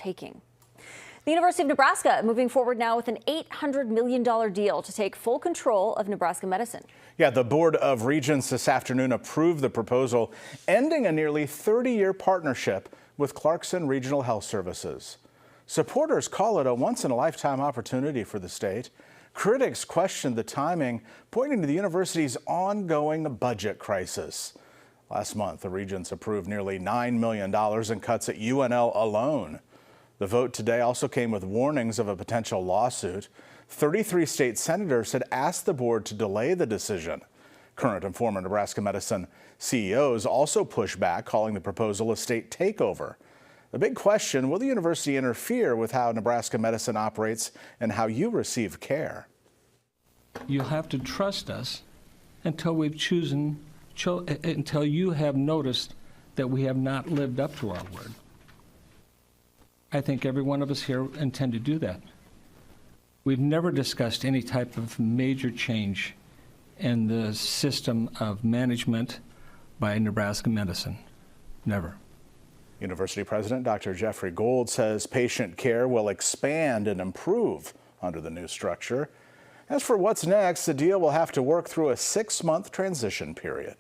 taking. The University of Nebraska moving forward now with an $800 million deal to take full control of Nebraska Medicine. Yeah, the Board of Regents this afternoon approved the proposal, ending a nearly 30-year partnership with Clarkson Regional Health Services. Supporters call it a once-in-a-lifetime opportunity for the state. Critics questioned the timing, pointing to the university's ongoing budget crisis. Last month, the Regents approved nearly $9 million in cuts at UNL alone. The vote today also came with warnings of a potential lawsuit. 33 state senators had asked the board to delay the decision. Current and former Nebraska Medicine CEOs also pushed back, calling the proposal a state takeover. The big question, will the university interfere with how Nebraska Medicine operates and how you receive care? You'll have to trust us until until you have noticed that we have not lived up to our word. I think every one of us here intend to do that. We've never discussed any type of major change in the system of management by Nebraska Medicine. Never. University President Dr. Jeffrey Gold says patient care will expand and improve under the new structure. As for what's next, the deal will have to work through a 6-month transition period.